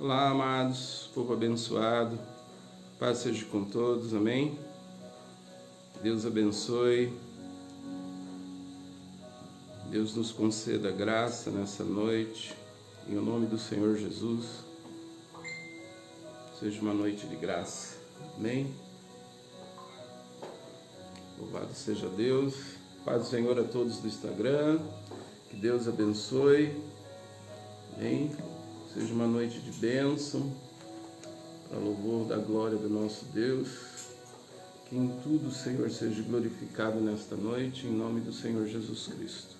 Olá, amados, povo abençoado, paz seja com todos, amém? Deus abençoe, Deus nos conceda graça nessa noite, em nome do Senhor Jesus, seja uma noite de graça, amém? Louvado seja Deus, paz do Senhor a todos do Instagram, que Deus abençoe, amém? Seja uma noite de bênção, para louvor da glória do nosso Deus. Que em tudo o Senhor seja glorificado nesta noite, em nome do Senhor Jesus Cristo.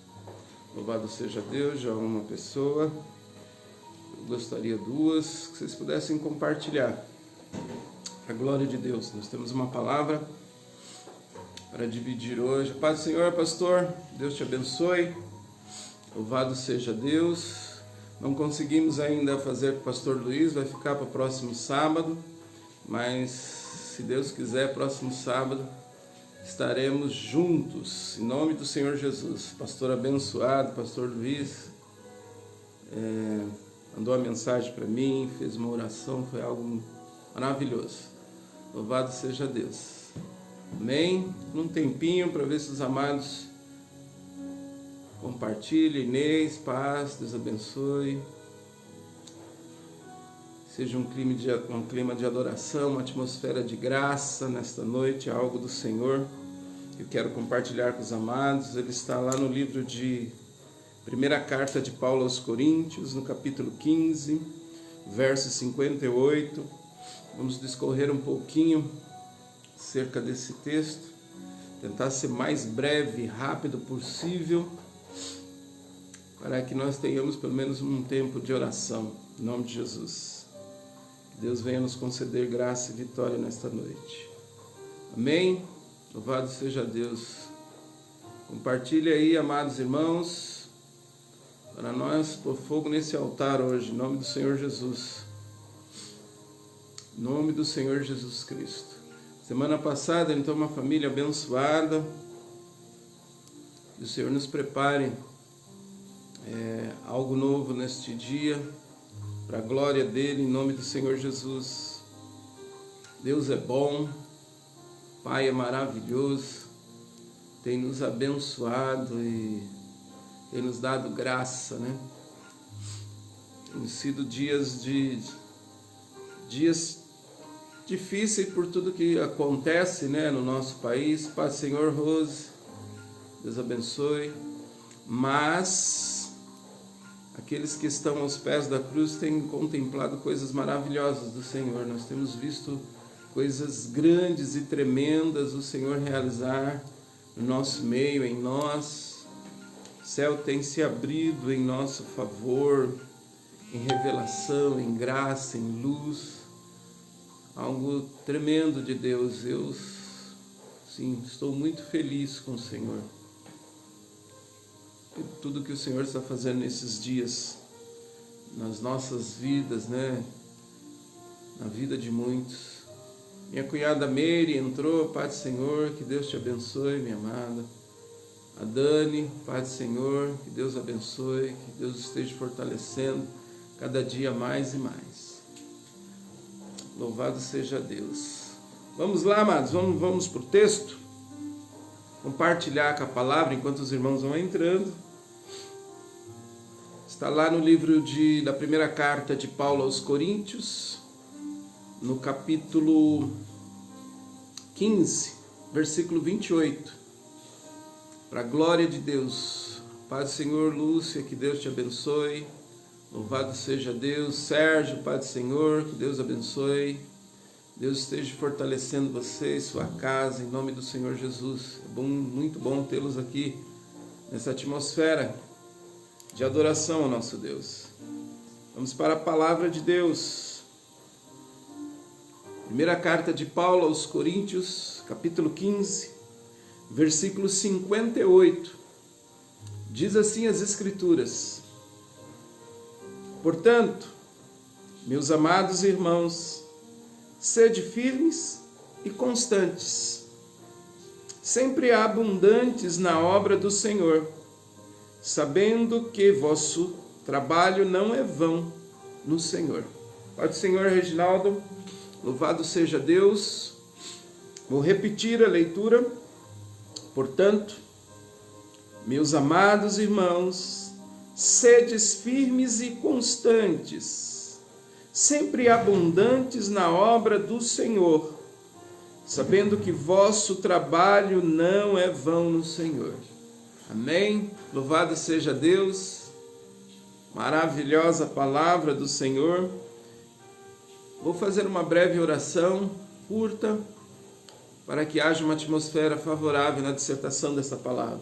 Louvado seja Deus, já uma pessoa. Eu gostaria duas, que vocês pudessem compartilhar. A glória de Deus. Nós temos uma palavra para dividir hoje. Paz do Senhor, pastor. Deus te abençoe. Louvado seja Deus. Não conseguimos ainda fazer com o pastor Luiz, vai ficar para o próximo sábado, mas se Deus quiser, próximo sábado estaremos juntos, em nome do Senhor Jesus. Pastor abençoado, pastor Luiz, mandou uma mensagem para mim, fez uma oração, foi algo maravilhoso. Louvado seja Deus. Amém? Um tempinho para ver se os amados compartilhe, Inês, paz, Deus abençoe. Seja um clima de adoração, uma atmosfera de graça nesta noite, algo do Senhor. Eu quero compartilhar com os amados. Ele está lá no livro de Primeira Carta de Paulo aos Coríntios, no capítulo 15, verso 58. Vamos discorrer um pouquinho acerca desse texto, tentar ser mais breve e rápido possível, para que nós tenhamos pelo menos um tempo de oração, em nome de Jesus. Que Deus venha nos conceder graça e vitória nesta noite. Amém? Louvado seja Deus. Compartilhe aí, amados irmãos, para nós pôr fogo nesse altar hoje, em nome do Senhor Jesus. Em nome do Senhor Jesus Cristo. Semana passada, então, uma família abençoada. Que o Senhor nos prepare algo novo neste dia, para a glória dele, em nome do Senhor Jesus. Deus é bom, Pai é maravilhoso, tem nos abençoado e tem nos dado graça, né? Tem sido dias difíceis por tudo que acontece, né, no nosso país. Paz, Senhor, Rose, Deus abençoe. Mas aqueles que estão aos pés da cruz têm contemplado coisas maravilhosas do Senhor. Nós temos visto coisas grandes e tremendas o Senhor realizar no nosso meio, em nós. O céu tem se abrido em nosso favor, em revelação, em graça, em luz. Algo tremendo de Deus. Eu, sim, estou muito feliz com o Senhor. Tudo que o Senhor está fazendo nesses dias, nas nossas vidas, né? Na vida de muitos. Minha cunhada Meire entrou, Pai do Senhor, que Deus te abençoe, minha amada. A Dani, Pai do Senhor, que Deus abençoe, que Deus esteja fortalecendo cada dia mais e mais. Louvado seja Deus. Vamos lá, amados, vamos para o texto. Compartilhar com a palavra enquanto os irmãos vão entrando. Está lá no livro da primeira carta de Paulo aos Coríntios, no capítulo 15, versículo 28. Para a glória de Deus. Paz do Senhor, Lúcia, que Deus te abençoe. Louvado seja Deus. Sérgio, Pai do Senhor, que Deus abençoe. Deus esteja fortalecendo você e sua casa, em nome do Senhor Jesus. É bom, muito bom tê-los aqui, nessa atmosfera de adoração ao nosso Deus. Vamos para a palavra de Deus. Primeira carta de Paulo aos Coríntios, capítulo 15, versículo 58. Diz assim as Escrituras: Portanto, meus amados irmãos, sede firmes e constantes, sempre abundantes na obra do Senhor, sabendo que vosso trabalho não é vão no Senhor. Pai do Senhor, Reginaldo, louvado seja Deus. Vou repetir a leitura. Portanto, meus amados irmãos, sedes firmes e constantes, sempre abundantes na obra do Senhor, sabendo que vosso trabalho não é vão no Senhor. Amém? Louvado seja Deus. Maravilhosa palavra do Senhor. Vou fazer uma breve oração curta para que haja uma atmosfera favorável na dissertação desta palavra.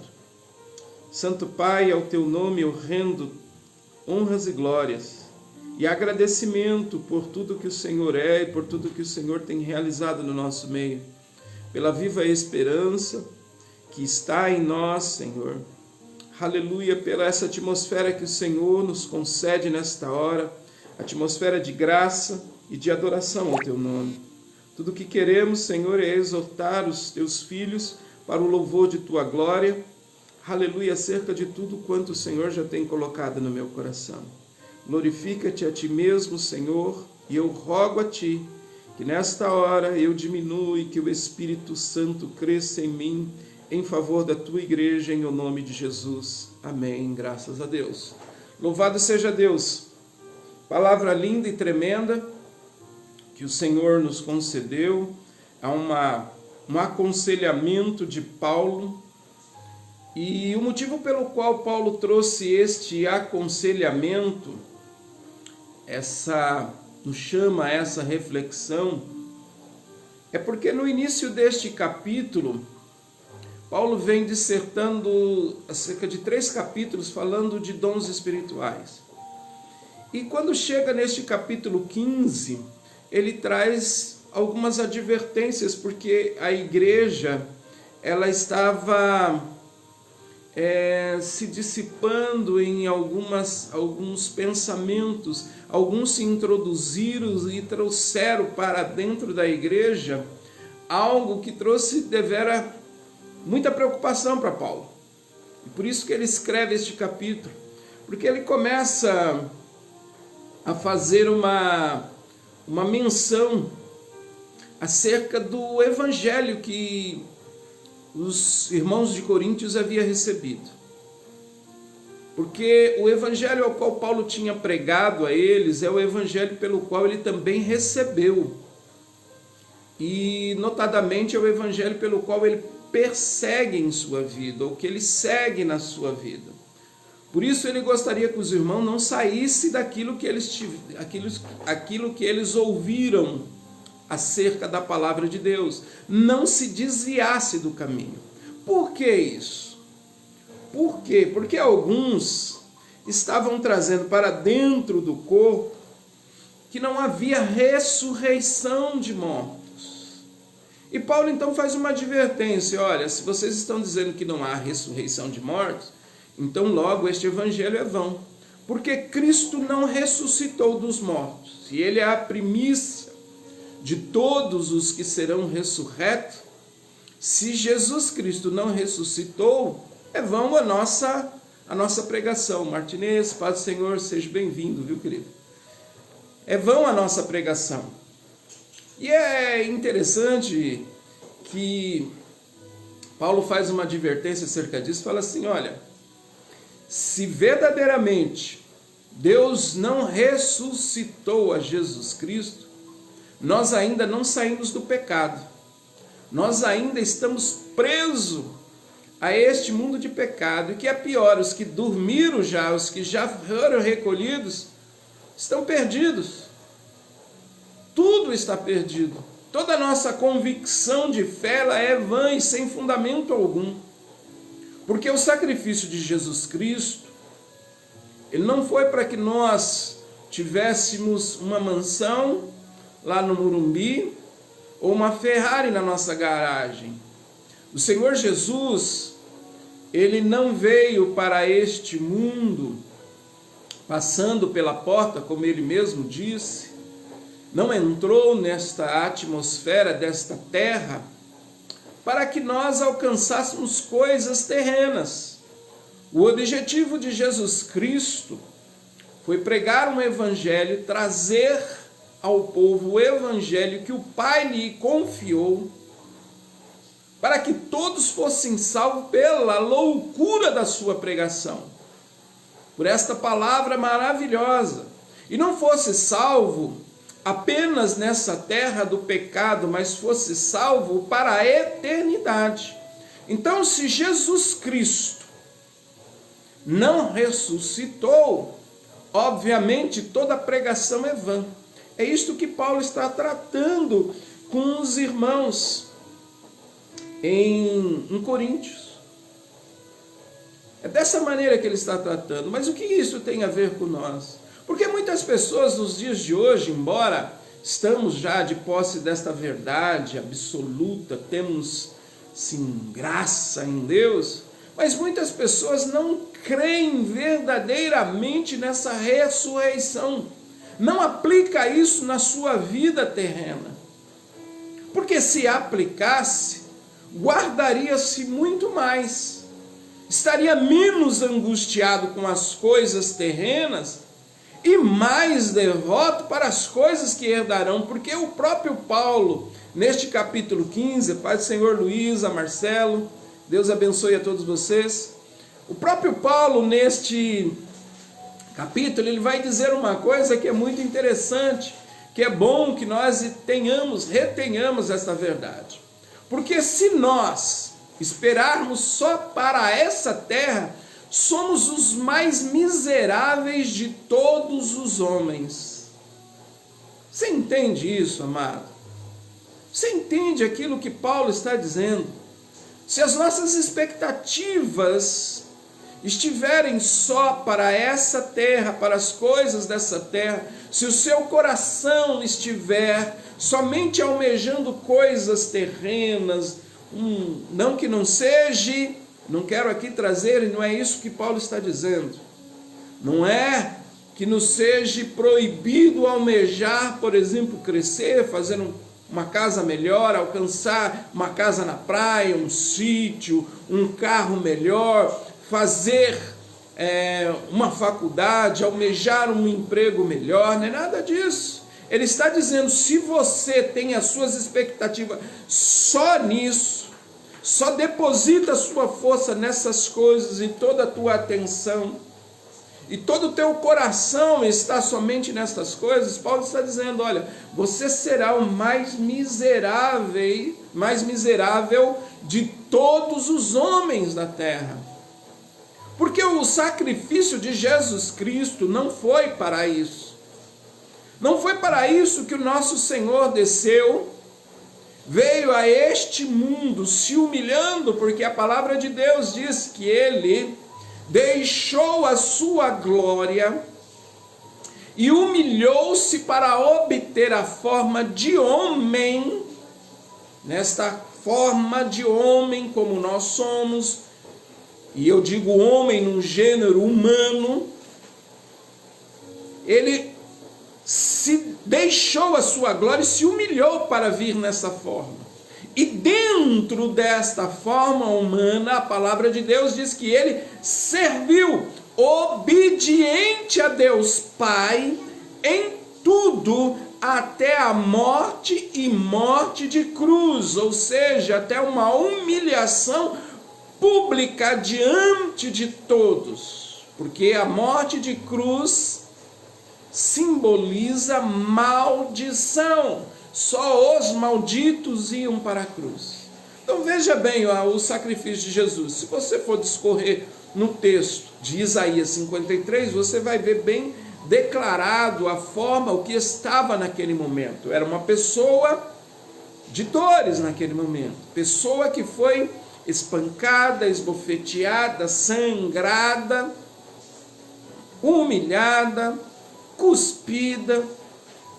Santo Pai, ao teu nome eu rendo honras e glórias e agradecimento por tudo que o Senhor é e por tudo que o Senhor tem realizado no nosso meio, pela viva esperança que está em nós, Senhor. Aleluia, pela essa atmosfera que o Senhor nos concede nesta hora, atmosfera de graça e de adoração ao teu nome. Tudo o que queremos, Senhor, é exortar os teus filhos para o louvor de tua glória. Aleluia, acerca de tudo quanto o Senhor já tem colocado no meu coração. Glorifica-te a ti mesmo, Senhor, e eu rogo a ti que nesta hora eu diminua e que o Espírito Santo cresça em mim em favor da tua igreja, em o nome de Jesus. Amém. Graças a Deus. Louvado seja Deus. Palavra linda e tremenda que o Senhor nos concedeu, a um aconselhamento de Paulo. E o motivo pelo qual Paulo trouxe este aconselhamento, nos chama a essa reflexão, é porque no início deste capítulo, Paulo vem dissertando acerca de 3 capítulos falando de dons espirituais. E quando chega neste capítulo 15, ele traz algumas advertências, porque a igreja ela estava se dissipando em alguns pensamentos, alguns se introduziram e trouxeram para dentro da igreja algo que trouxe devera muita preocupação para Paulo. E por isso que ele escreve este capítulo, porque ele começa a fazer uma menção acerca do evangelho que os irmãos de Coríntios haviam recebido. Porque o evangelho ao qual Paulo tinha pregado a eles é o evangelho pelo qual ele também recebeu. E, notadamente, é o evangelho pelo qual ele persegue em sua vida, ou que ele segue na sua vida. Por isso ele gostaria que os irmãos não saíssem daquilo que eles ouviram acerca da palavra de Deus, não se desviasse do caminho. Por que isso? Por quê? Porque alguns estavam trazendo para dentro do corpo que não havia ressurreição de mortos. E Paulo então faz uma advertência: olha, se vocês estão dizendo que não há ressurreição de mortos, então logo este evangelho é vão, porque Cristo não ressuscitou dos mortos, e ele é a primícia de todos os que serão ressurretos. Se Jesus Cristo não ressuscitou, é vão a nossa pregação. Martinez, Paz do Senhor, seja bem-vindo, viu, querido? É vão a nossa pregação. E é interessante que Paulo faz uma advertência acerca disso, fala assim: olha, se verdadeiramente Deus não ressuscitou a Jesus Cristo, nós ainda não saímos do pecado, nós ainda estamos presos a este mundo de pecado, e que é pior, os que dormiram já, os que já foram recolhidos, estão perdidos. Tudo está perdido. Toda a nossa convicção de fé ela é vã e sem fundamento algum. Porque o sacrifício de Jesus Cristo, ele não foi para que nós tivéssemos uma mansão lá no Morumbi ou uma Ferrari na nossa garagem. O Senhor Jesus, ele não veio para este mundo passando pela porta, como ele mesmo disse, não entrou nesta atmosfera desta terra para que nós alcançássemos coisas terrenas. O objetivo de Jesus Cristo foi pregar um evangelho, trazer ao povo o evangelho que o Pai lhe confiou, para que todos fossem salvos pela loucura da sua pregação, por esta palavra maravilhosa, e não fosse salvo apenas nessa terra do pecado, mas fosse salvo para a eternidade. Então, se Jesus Cristo não ressuscitou, obviamente toda a pregação é vã. É isto que Paulo está tratando com os irmãos em Coríntios. É dessa maneira que ele está tratando. Mas o que isso tem a ver com nós? Porque muitas pessoas nos dias de hoje, embora estamos já de posse desta verdade absoluta, temos sim graça em Deus, mas muitas pessoas não creem verdadeiramente nessa ressurreição, não aplica isso na sua vida terrena, porque se aplicasse, guardaria-se muito mais, estaria menos angustiado com as coisas terrenas e mais devoto para as coisas que herdarão, porque o próprio Paulo, neste capítulo 15, Pai do Senhor Luísa, Marcelo, Deus abençoe a todos vocês. O próprio Paulo, neste capítulo, ele vai dizer uma coisa que é muito interessante, que é bom que nós retenhamos esta verdade. Porque se nós esperarmos só para essa terra, somos os mais miseráveis de todos os homens. Você entende isso, amado? Você entende aquilo que Paulo está dizendo? Se as nossas expectativas estiverem só para essa terra, para as coisas dessa terra, se o seu coração estiver somente almejando coisas terrenas, não que não seja, não quero aqui trazer, e não é isso que Paulo está dizendo. Não é que nos seja proibido almejar, por exemplo, crescer, fazer uma casa melhor, alcançar uma casa na praia, um sítio, um carro melhor, fazer uma faculdade, almejar um emprego melhor, não é nada disso. Ele está dizendo, se você tem as suas expectativas só nisso, só deposita a sua força nessas coisas e toda a tua atenção, e todo o teu coração está somente nessas coisas, Paulo está dizendo, olha, você será o mais miserável de todos os homens da terra. Porque o sacrifício de Jesus Cristo não foi para isso. Não foi para isso que o nosso Senhor desceu, veio a este mundo se humilhando, porque a palavra de Deus diz que Ele deixou a sua glória e humilhou-se para obter a forma de homem, nesta forma de homem como nós somos, e eu digo homem num gênero humano, ele se deixou a sua glória e se humilhou para vir nessa forma. E dentro desta forma humana, a palavra de Deus diz que ele serviu, obediente a Deus Pai, em tudo, até a morte e morte de cruz, ou seja, até uma humilhação pública diante de todos, porque a morte de cruz simboliza maldição. Só os malditos iam para a cruz. Então veja bem o sacrifício de Jesus. Se você for discorrer no texto de Isaías 53, você vai ver bem declarado a forma, o que estava naquele momento. Era uma pessoa de dores naquele momento. Pessoa que foi espancada, esbofeteada, sangrada, humilhada, cuspida.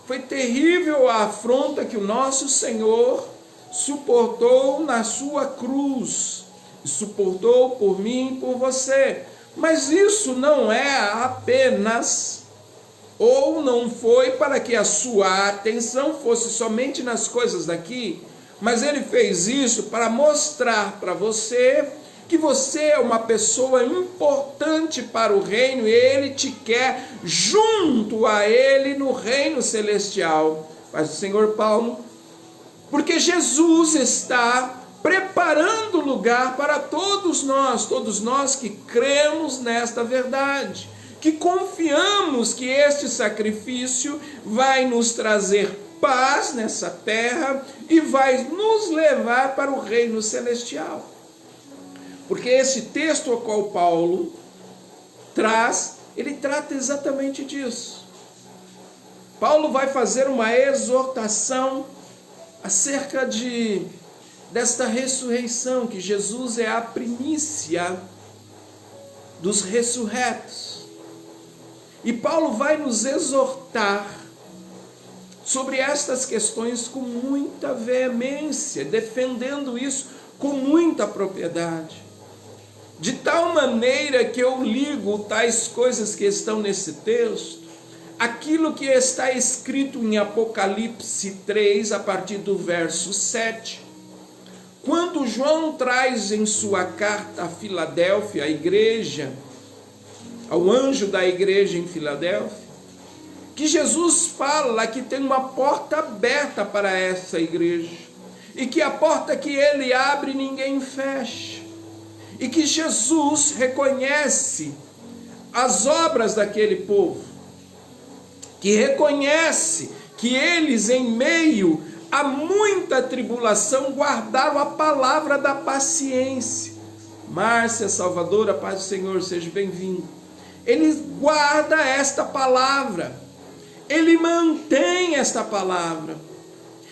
Foi terrível a afronta que o nosso Senhor suportou na sua cruz, suportou por mim e por você. Mas isso não é apenas, ou não foi para que a sua atenção fosse somente nas coisas daqui, mas ele fez isso para mostrar para você que você é uma pessoa importante para o reino e Ele te quer junto a Ele no reino celestial. Mas o Senhor Paulo, porque Jesus está preparando lugar para todos nós que cremos nesta verdade, que confiamos que este sacrifício vai nos trazer paz nessa terra e vai nos levar para o reino celestial. Porque esse texto ao qual Paulo traz, ele trata exatamente disso. Paulo vai fazer uma exortação acerca desta ressurreição, que Jesus é a primícia dos ressurretos. E Paulo vai nos exortar sobre estas questões com muita veemência, defendendo isso com muita propriedade. De tal maneira que eu ligo tais coisas que estão nesse texto, aquilo que está escrito em Apocalipse 3, a partir do verso 7, quando João traz em sua carta a Filadélfia, a igreja, ao anjo da igreja em Filadélfia, que Jesus fala que tem uma porta aberta para essa igreja, e que a porta que ele abre ninguém fecha, e que Jesus reconhece as obras daquele povo, que reconhece que eles, em meio a muita tribulação, guardaram a palavra da paciência. Márcia, Salvadora, paz do Senhor, seja bem-vindo. Ele guarda esta palavra, ele mantém esta palavra.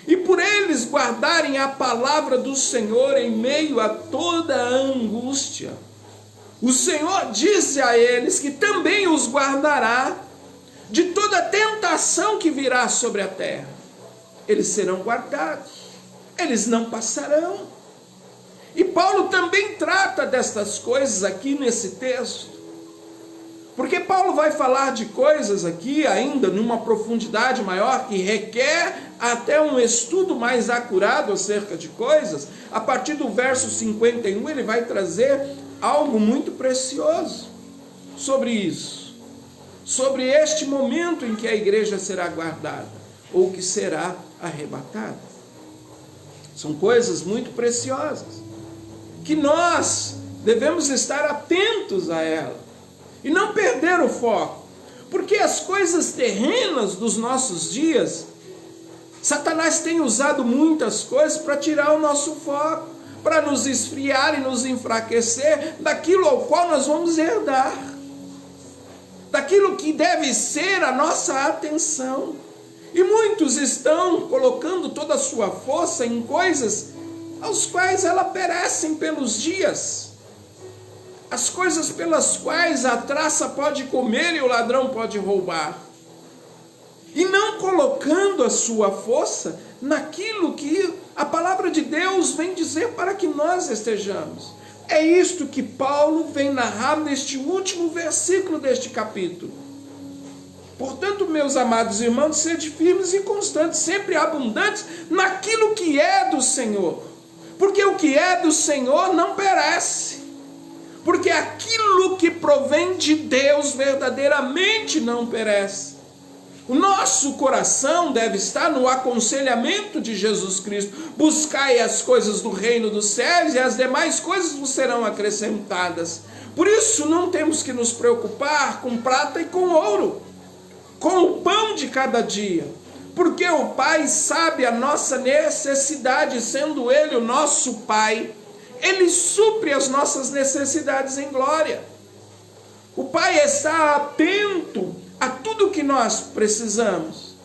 E por eles guardarem a palavra do Senhor em meio a toda a angústia, o Senhor disse a eles que também os guardará de toda tentação que virá sobre a terra. Eles serão guardados, eles não passarão. E Paulo também trata destas coisas aqui nesse texto, porque Paulo vai falar de coisas aqui ainda numa profundidade maior, que requer até um estudo mais acurado acerca de coisas. A partir do verso 51 ele vai trazer algo muito precioso sobre isso, sobre este momento em que a igreja será guardada, ou que será arrebatada. São coisas muito preciosas, que nós devemos estar atentos a ela, e não perder o foco, porque as coisas terrenas dos nossos dias, Satanás tem usado muitas coisas para tirar o nosso foco, para nos esfriar e nos enfraquecer daquilo ao qual nós vamos herdar, daquilo que deve ser a nossa atenção. E muitos estão colocando toda a sua força em coisas aos quais elas perecem pelos dias, as coisas pelas quais a traça pode comer e o ladrão pode roubar, e não colocando a sua força naquilo que a palavra de Deus vem dizer para que nós estejamos. É isto que Paulo vem narrar neste último versículo deste capítulo. Portanto, meus amados irmãos, sede firmes e constantes, sempre abundantes naquilo que é do Senhor, porque o que é do Senhor não perece, porque aquilo que provém de Deus verdadeiramente não perece. O nosso coração deve estar no aconselhamento de Jesus Cristo. Buscai as coisas do reino dos céus e as demais coisas vos serão acrescentadas. Por isso não temos que nos preocupar com prata e com ouro, com o pão de cada dia, porque o Pai sabe a nossa necessidade, sendo Ele o nosso Pai, Ele supre as nossas necessidades em glória. O Pai está atento a tudo que nós precisamos.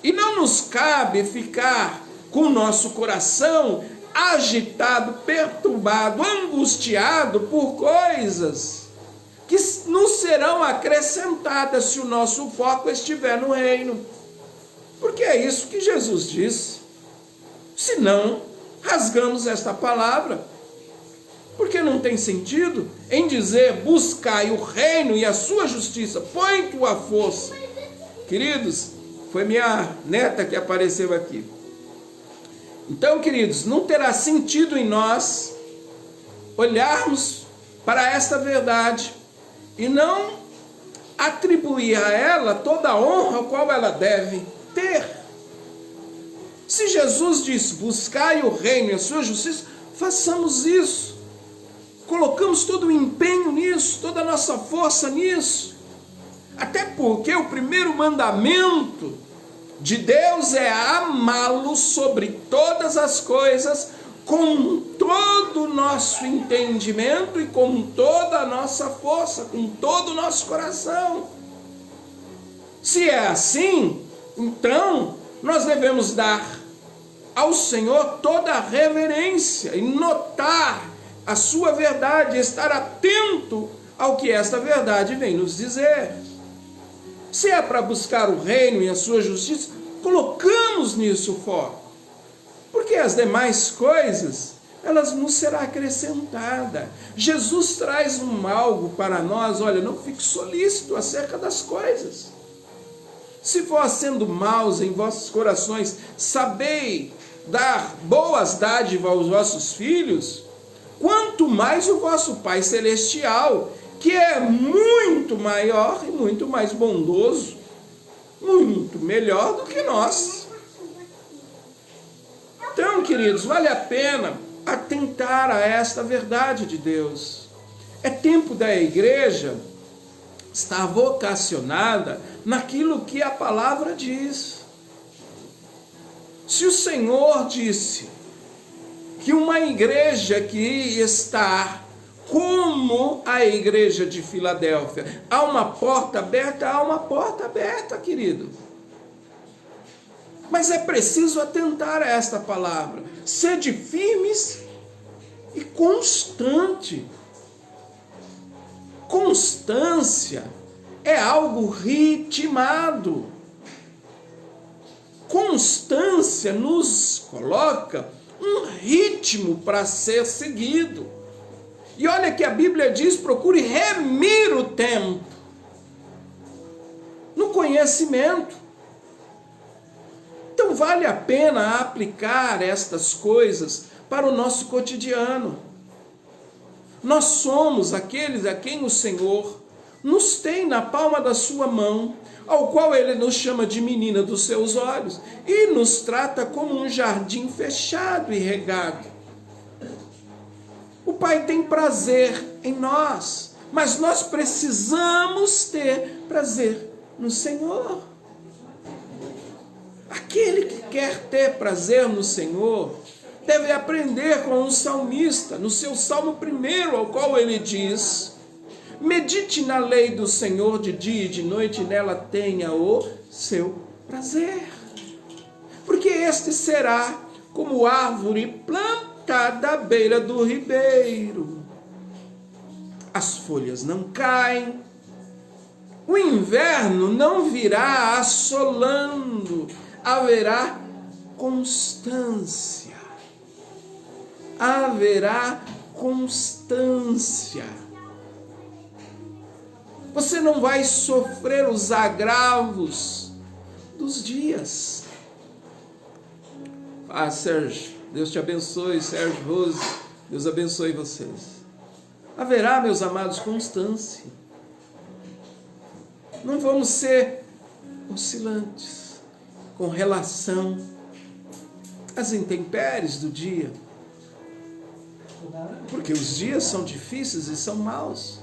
E não nos cabe ficar com o nosso coração agitado, perturbado, angustiado por coisas que nos serão acrescentadas se o nosso foco estiver no reino. Porque é isso que Jesus disse. Se não, rasgamos esta palavra. Porque não tem sentido em dizer: buscai o reino e a sua justiça, põe tua força. Queridos, foi minha neta que apareceu aqui. Então, queridos, não terá sentido em nós olharmos para esta verdade e não atribuir a ela toda a honra a qual ela deve ter. Se Jesus disse, buscai o reino e a sua justiça, façamos isso. Colocamos todo o empenho nisso, toda a nossa força nisso. Até porque o primeiro mandamento de Deus é amá-lo sobre todas as coisas, com todo o nosso entendimento e com toda a nossa força, com todo o nosso coração. Se é assim, então nós devemos dar ao Senhor toda a reverência e notar a sua verdade, estar atento ao que esta verdade vem nos dizer. Se é para buscar o reino e a sua justiça, colocamos nisso o foco. Porque as demais coisas, elas nos serão acrescentadas. Jesus traz algo para nós, olha, não fique solícito acerca das coisas. Se for sendo maus em vossos corações, sabei dar boas dádivas aos vossos filhos, quanto mais o vosso Pai Celestial, que é muito maior e muito mais bondoso, muito melhor do que nós. Então, queridos, vale a pena atentar a esta verdade de Deus. É tempo da igreja estar vocacionada naquilo que a palavra diz. Se o Senhor disse que uma igreja que está como a igreja de Filadélfia, há uma porta aberta, querido. Mas é preciso atentar a esta palavra. Sede firmes e constante. Constância é algo ritmado. Constância nos coloca um ritmo para ser seguido. E olha que a Bíblia diz, procure remir o tempo no conhecimento. Então vale a pena aplicar estas coisas para o nosso cotidiano. Nós somos aqueles a quem o Senhor nos tem na palma da sua mão, ao qual Ele nos chama de menina dos seus olhos, e nos trata como um jardim fechado e regado. O Pai tem prazer em nós, mas nós precisamos ter prazer no Senhor. Aquele que quer ter prazer no Senhor deve aprender com o salmista, no seu Salmo 1, ao qual ele diz: medite na lei do Senhor de dia e de noite, e nela tenha o seu prazer. Porque este será como árvore plantada à beira do ribeiro. As folhas não caem, o inverno não virá assolando, haverá constância. Haverá constância. Você não vai sofrer os agravos dos dias. Ah, Sérgio, Deus te abençoe. Sérgio, Rose, Deus abençoe vocês. Haverá, meus amados, constância. Não vamos ser oscilantes com relação às intempéries do dia. Porque os dias são difíceis e são maus.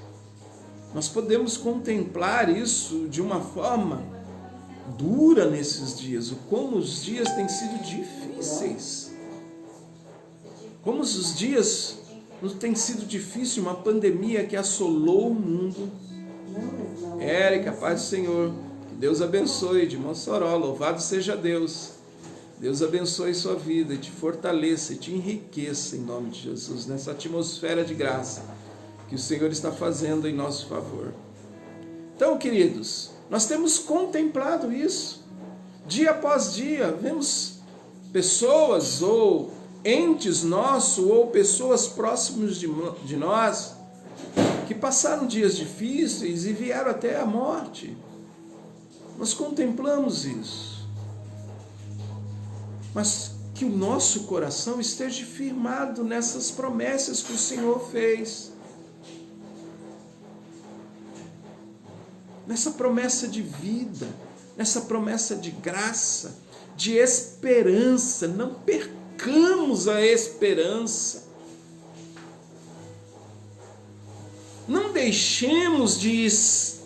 Nós podemos contemplar isso de uma forma dura nesses dias, o como os dias têm sido difíceis. Como os dias têm sido difíceis, uma pandemia que assolou o mundo. Érica, paz do Senhor, que Deus abençoe, de Mossoró, louvado seja Deus. Deus abençoe sua vida, e te fortaleça e te enriqueça em nome de Jesus, nessa atmosfera de graça que o Senhor está fazendo em nosso favor. Então, queridos, nós temos contemplado isso, dia após dia, vemos pessoas ou entes nossos, ou pessoas próximas de nós, que passaram dias difíceis e vieram até a morte. Nós contemplamos isso. Mas que o nosso coração esteja firmado nessas promessas que o Senhor fez. Nessa promessa de vida, nessa promessa de graça, de esperança. Não percamos a esperança. Não deixemos de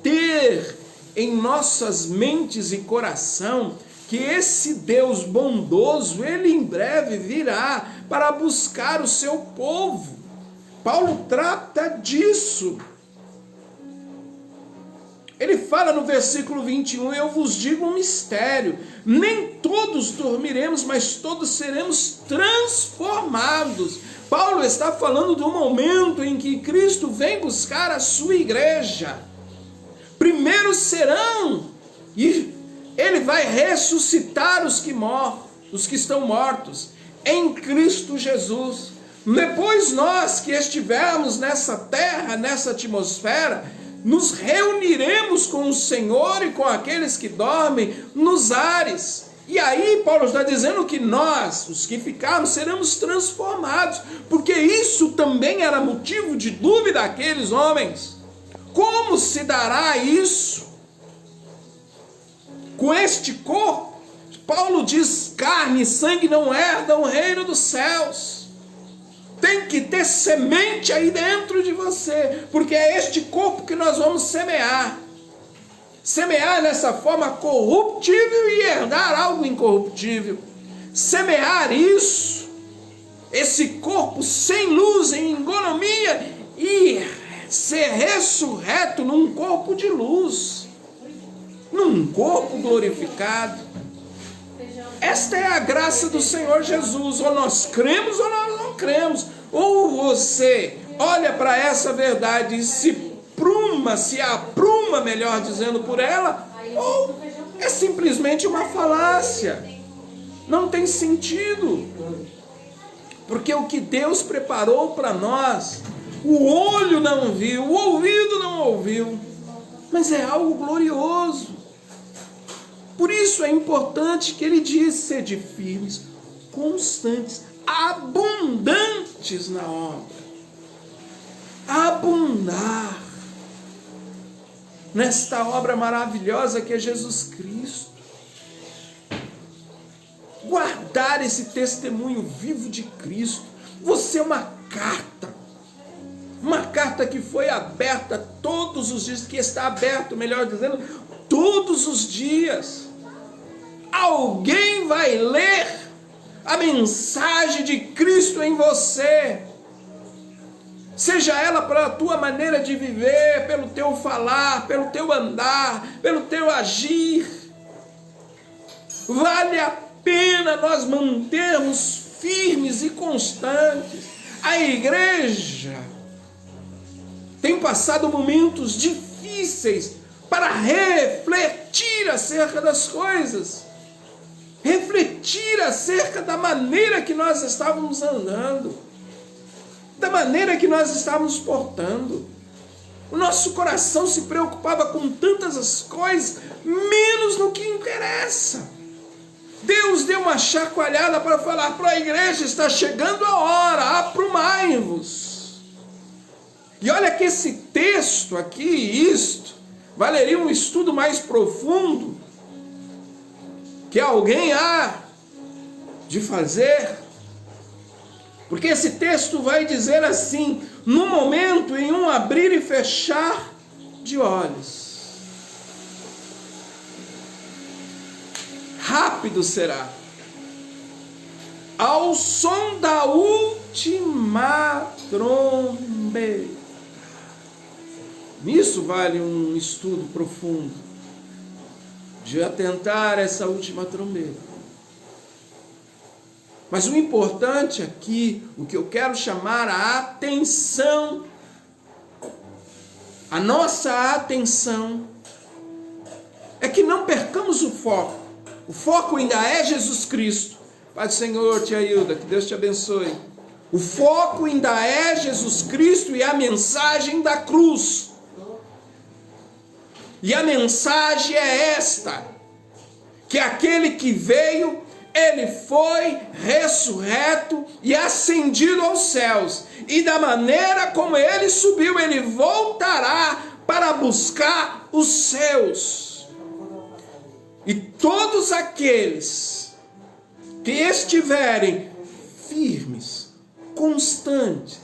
ter em nossas mentes e coração que esse Deus bondoso, Ele em breve virá para buscar o seu povo. Paulo trata disso. Ele fala no versículo 21, eu vos digo um mistério, nem todos dormiremos, mas todos seremos transformados. Paulo está falando do momento em que Cristo vem buscar a sua igreja. Primeiro serão, e Ele vai ressuscitar os que estão mortos, em Cristo Jesus. Depois nós que estivermos nessa terra, nessa atmosfera, nos reuniremos com o Senhor e com aqueles que dormem nos ares. E aí Paulo está dizendo que nós, os que ficarmos, seremos transformados, porque isso também era motivo de dúvida daqueles homens. Como se dará isso? Com este corpo? Paulo diz, carne e sangue não herdam o reino dos céus. Tem que ter semente aí dentro de você, porque é este corpo que nós vamos semear. Semear nessa forma corruptível e herdar algo incorruptível. Semear isso, esse corpo sem luz, em economia, e ser ressurreto num corpo de luz, num corpo glorificado. Esta é a graça do Senhor Jesus. Ou nós cremos ou nós não cremos. Ou você olha para essa verdade e se apruma, melhor dizendo, por ela, ou é simplesmente uma falácia. Não tem sentido. Porque o que Deus preparou para nós, o olho não viu, o ouvido não ouviu, mas é algo glorioso. Por isso é importante que ele diz, sede firmes, constantes, abundantes na obra. Abundar nesta obra maravilhosa que é Jesus Cristo. Guardar esse testemunho vivo de Cristo. Você é uma carta que foi aberta todos os dias, que está aberto, melhor dizendo, todos os dias. Alguém vai ler a mensagem de Cristo em você. Seja ela pela tua maneira de viver, pelo teu falar, pelo teu andar, pelo teu agir. Vale a pena nós mantermos firmes e constantes. A igreja tem passado momentos difíceis para refletir acerca das coisas. Refletir acerca da maneira que nós estávamos andando, da maneira que nós estávamos portando. O nosso coração se preocupava com tantas as coisas, menos no que interessa. Deus deu uma chacoalhada para falar para a igreja, está chegando a hora, aprumai-vos. E olha que esse texto aqui, valeria um estudo mais profundo, que alguém há de fazer, porque esse texto vai dizer assim, no momento, em um abrir e fechar de olhos, rápido será, ao som da última trombeta. Nisso vale um estudo profundo, de atentar a essa última trombeta. Mas o importante aqui, o que eu quero chamar a atenção, a nossa atenção, é que não percamos o foco. O foco ainda é Jesus Cristo. Pai do Senhor, tia Hilda, que Deus te abençoe. O foco ainda é Jesus Cristo e a mensagem da cruz. E a mensagem é esta, que aquele que veio ele foi ressurreto e ascendido aos céus. E da maneira como ele subiu, ele voltará para buscar os seus. E todos aqueles que estiverem firmes, constantes,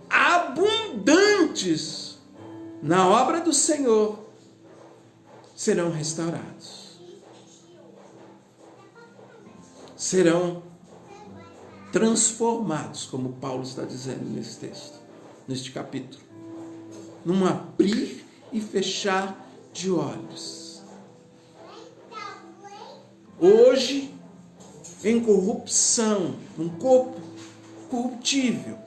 abundantes na obra do Senhor, serão restaurados. Serão transformados, como Paulo está dizendo nesse texto, neste capítulo. Num abrir e fechar de olhos. Hoje, em corrupção, num corpo corruptível,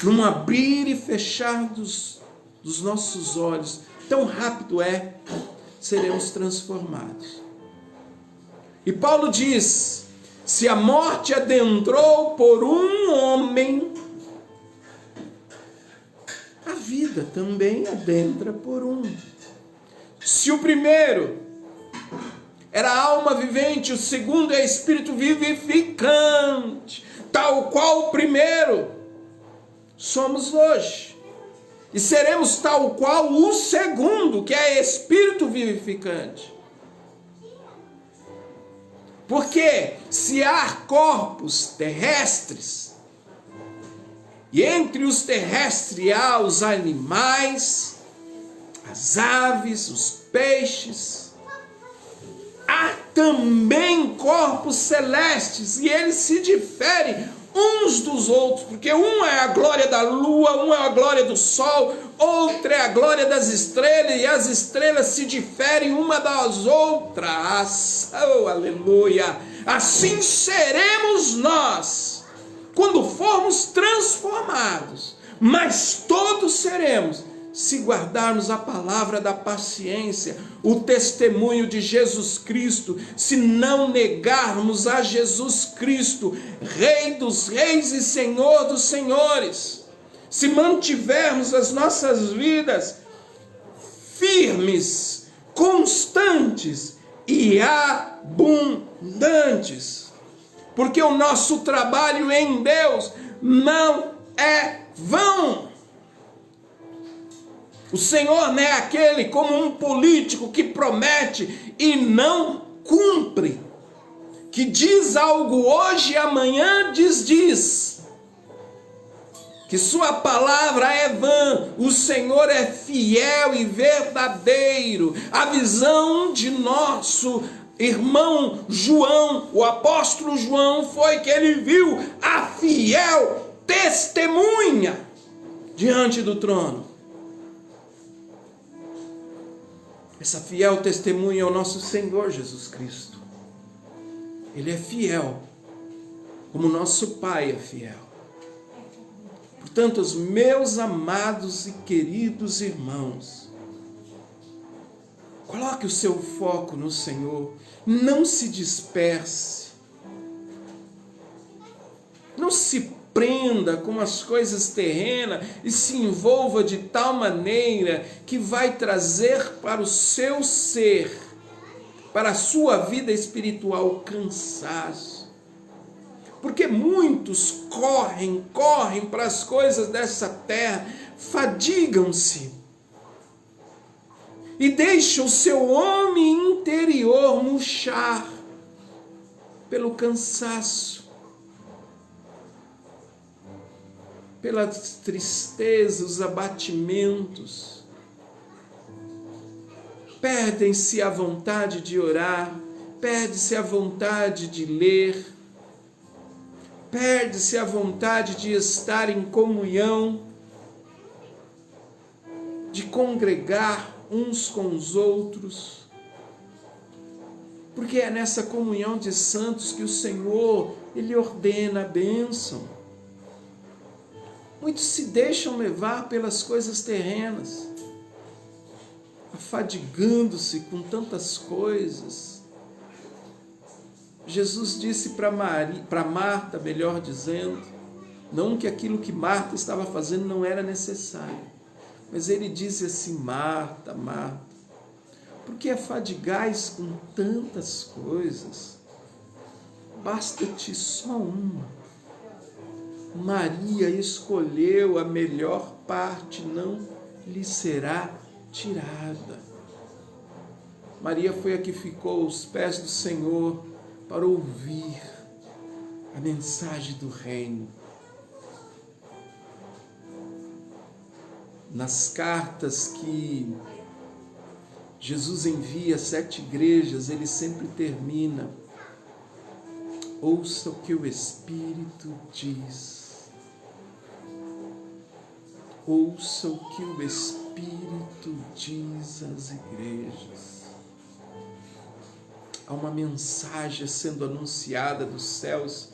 num abrir e fechar dos nossos olhos, tão rápido seremos transformados. E Paulo diz: se a morte adentrou por um homem, a vida também adentra por um. Se o primeiro era a alma vivente, o segundo é espírito vivificante, tal qual o primeiro somos hoje. E seremos tal qual o segundo, que é espírito vivificante. Porque se há corpos terrestres, e entre os terrestres há os animais, as aves, os peixes, há também corpos celestes, e eles se diferem uns dos outros, porque um é a glória da lua, um é a glória do sol, outro é a glória das estrelas, e as estrelas se diferem uma das outras. Oh, aleluia! Assim seremos nós, quando formos transformados, mas todos seremos, se guardarmos a palavra da paciência, o testemunho de Jesus Cristo, se não negarmos a Jesus Cristo, Rei dos reis e Senhor dos senhores, se mantivermos as nossas vidas firmes, constantes e abundantes, porque o nosso trabalho em Deus não é vão. O Senhor não é aquele como um político que promete e não cumpre, que diz algo hoje e amanhã desdiz, que sua palavra é vã. O Senhor é fiel e verdadeiro. A visão de nosso irmão João, o apóstolo João, foi que ele viu a fiel testemunha diante do trono. Essa fiel testemunha é o nosso Senhor Jesus Cristo. Ele é fiel, como nosso Pai é fiel. Portanto, os meus amados e queridos irmãos, coloque o seu foco no Senhor, não se disperse, não se prenda com as coisas terrenas e se envolva de tal maneira que vai trazer para o seu ser, para a sua vida espiritual, cansaço. Porque muitos correm para as coisas dessa terra, fadigam-se e deixam o seu homem interior murchar pelo cansaço, pelas tristezas, os abatimentos. Perdem-se a vontade de orar, perde-se a vontade de ler, perde-se a vontade de estar em comunhão, de congregar uns com os outros, porque é nessa comunhão de santos que o Senhor, Ele ordena a bênção. Muitos se deixam levar pelas coisas terrenas, afadigando-se com tantas coisas. Jesus disse para Marta, melhor dizendo, não que aquilo que Marta estava fazendo não era necessário, mas ele disse assim: Marta, Marta, por que afadigais com tantas coisas? basta-te só uma. Maria escolheu a melhor parte, não lhe será tirada. Maria foi a que ficou aos pés do Senhor para ouvir a mensagem do reino. Nas cartas que Jesus envia às 7 igrejas, ele sempre termina: ouça o que o Espírito diz. Ouça o que o Espírito diz às igrejas. Há uma mensagem sendo anunciada dos céus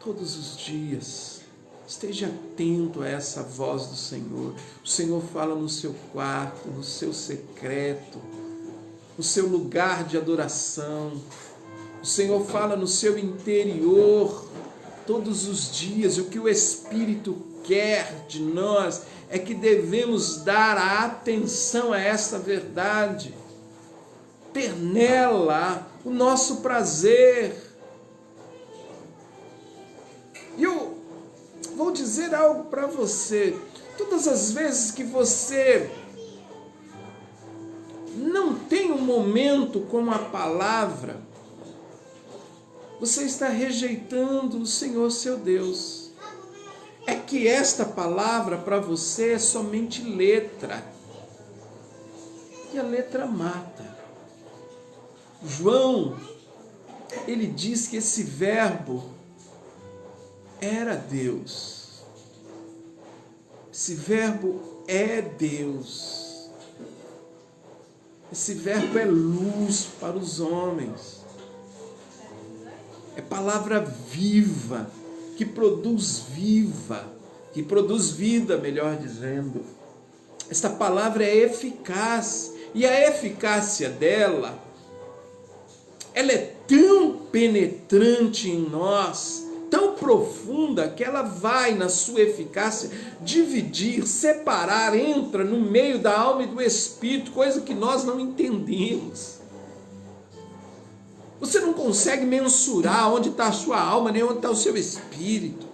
todos os dias. Esteja atento a essa voz do Senhor. O Senhor fala no seu quarto, no seu secreto, no seu lugar de adoração. O Senhor fala no seu interior todos os dias. E o que o Espírito quer de nós é que devemos dar a atenção a essa verdade, ter nela o nosso prazer. E eu vou dizer algo para você: todas as vezes que você não tem um momento com a palavra, você está rejeitando o Senhor seu Deus. É que esta palavra para você é somente letra. E a letra mata. João, ele diz que esse verbo era Deus. Esse verbo é Deus. Esse verbo é luz para os homens. É palavra viva, que produz vida, melhor dizendo. Esta palavra é eficaz, e a eficácia dela, ela é tão penetrante em nós, tão profunda, que ela vai, na sua eficácia, dividir, separar, entra no meio da alma e do espírito, coisa que nós não entendemos. Você não consegue mensurar onde está a sua alma, nem onde está o seu espírito.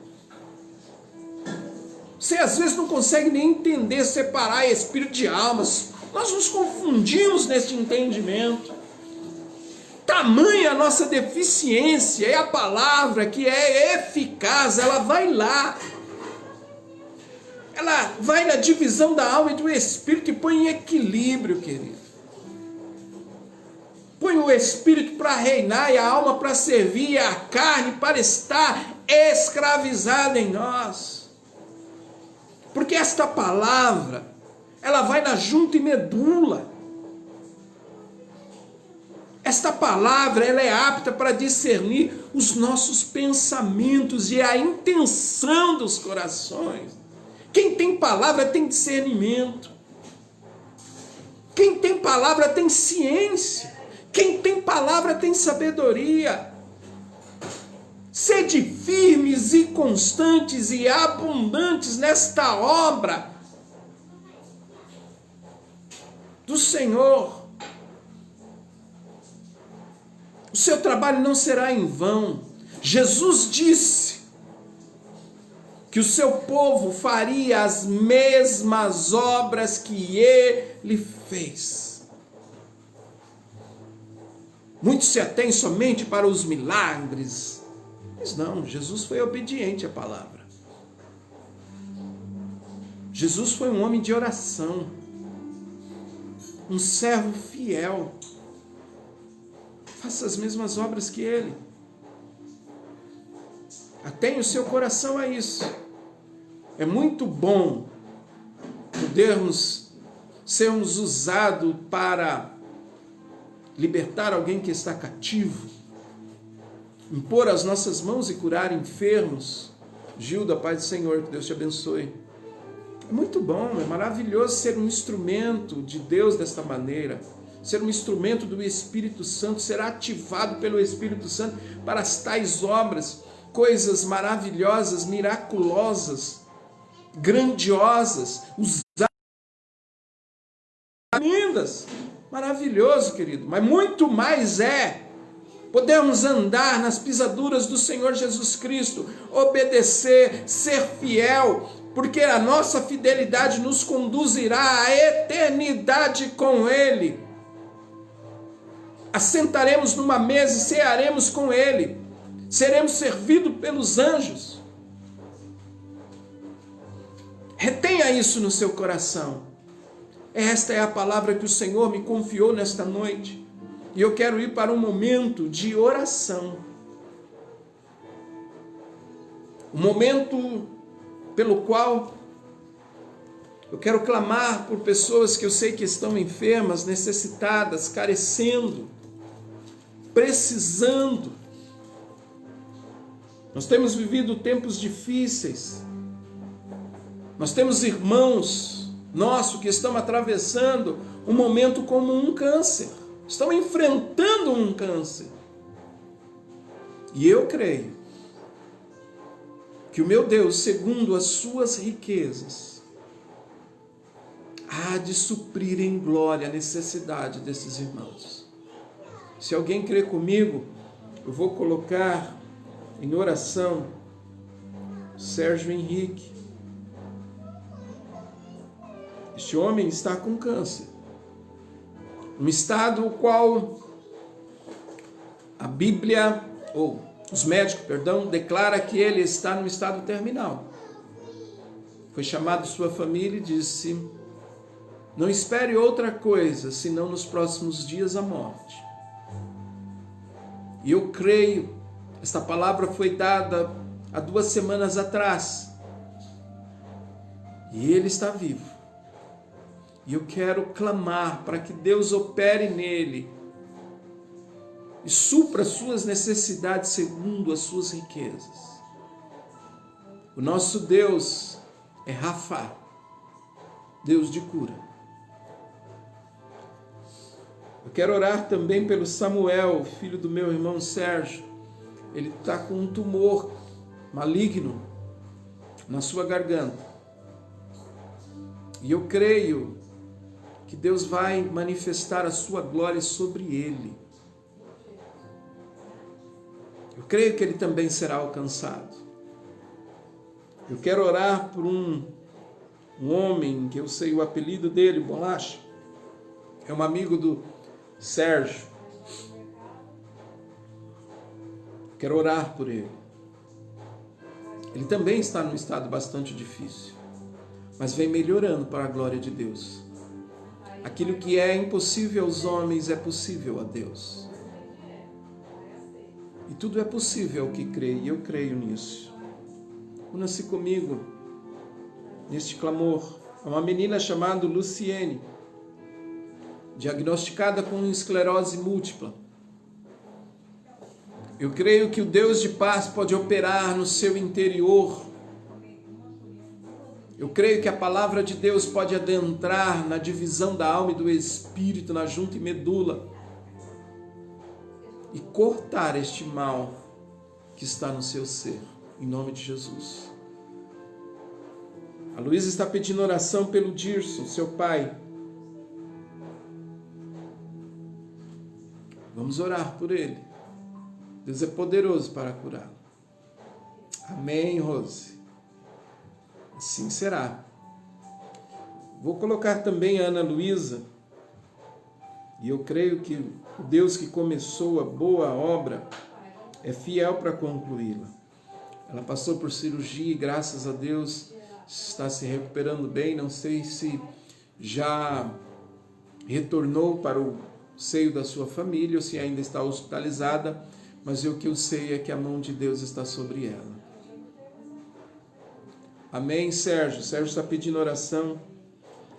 Você às vezes não consegue nem entender, separar espírito de almas. Nós nos confundimos nesse entendimento. Tamanha a nossa deficiência, é a palavra que é eficaz, ela vai lá. Ela vai na divisão da alma e do espírito e põe em equilíbrio, querido. Põe o espírito para reinar e a alma para servir e a carne para estar escravizada em nós. Porque esta palavra, ela vai na junta e medula. Esta palavra, ela é apta para discernir os nossos pensamentos e a intenção dos corações. Quem tem palavra tem discernimento. Quem tem palavra tem ciência. Quem tem palavra tem sabedoria. Sede firmes e constantes e abundantes nesta obra do Senhor. O seu trabalho não será em vão. Jesus disse que o seu povo faria as mesmas obras que ele fez. Muitos se atêm somente para os milagres. Mas não, Jesus foi obediente à palavra. Jesus foi um homem de oração. Um servo fiel. Faça as mesmas obras que ele. Atenha o seu coração a isso. É muito bom podermos sermos usados para libertar alguém que está cativo, impor as nossas mãos e curar enfermos. Gilda, Pai do Senhor, que Deus te abençoe. É muito bom, é maravilhoso ser um instrumento de Deus desta maneira, ser um instrumento do Espírito Santo, ser ativado pelo Espírito Santo para as tais obras, coisas maravilhosas, miraculosas, grandiosas, lindas. Maravilhoso, querido, mas muito mais é Podermos andar nas pisaduras do Senhor Jesus Cristo, obedecer, ser fiel, porque a nossa fidelidade nos conduzirá à eternidade com Ele. Assentaremos numa mesa e cearemos com Ele. Seremos servidos pelos anjos. Retenha isso no seu coração. Esta é a palavra que o Senhor me confiou nesta noite. E eu quero ir para um momento de oração. Um momento pelo qual eu quero clamar por pessoas que eu sei que estão enfermas, necessitadas, carecendo, precisando. Nós temos vivido tempos difíceis. Nós temos irmãos nossos que estão atravessando um momento como um câncer. Estão enfrentando um câncer. E eu creio que o meu Deus, segundo as suas riquezas, há de suprir em glória a necessidade desses irmãos. Se alguém crê comigo, eu vou colocar em oração Sérgio Henrique. Este homem está com câncer. Um estado o qual a Bíblia, ou os médicos, declara que ele está no estado terminal. Foi chamado sua família e disse: não espere outra coisa, senão nos próximos dias a morte. E eu creio, esta palavra foi dada há 2 semanas atrás. E ele está vivo. E eu quero clamar para que Deus opere nele e supra as suas necessidades segundo as suas riquezas. O nosso Deus é Rafa, Deus de cura. Eu quero orar também pelo Samuel, filho do meu irmão Sérgio. Ele está com um tumor maligno na sua garganta. E eu creio que Deus vai manifestar a sua glória sobre ele. Eu creio que ele também será alcançado. Eu quero orar por um homem, que eu sei o apelido dele, Bolacha. É um amigo do Sérgio. Quero orar por ele. Ele também está num estado bastante difícil, mas vem melhorando para a glória de Deus. Aquilo que é impossível aos homens é possível a Deus. E tudo é possível ao que crê, e eu creio nisso. Una-se comigo neste clamor. É uma menina chamada Luciene, diagnosticada com esclerose múltipla. Eu creio que o Deus de paz pode operar no seu interior. Eu creio que a palavra de Deus pode adentrar na divisão da alma e do espírito, na junta e medula, e cortar este mal que está no seu ser, em nome de Jesus. A Luísa está pedindo oração pelo Dirson, seu pai. Vamos orar por ele. Deus é poderoso para curá-lo. Amém, Rose. Assim será. Vou colocar também a Ana Luísa. E eu creio que o Deus que começou a boa obra é fiel para concluí-la. Ela passou por cirurgia e, graças a Deus, está se recuperando bem. Não sei se já retornou para o seio da sua família ou se ainda está hospitalizada, mas o que eu sei é que a mão de Deus está sobre ela. Amém, Sérgio. Sérgio está pedindo oração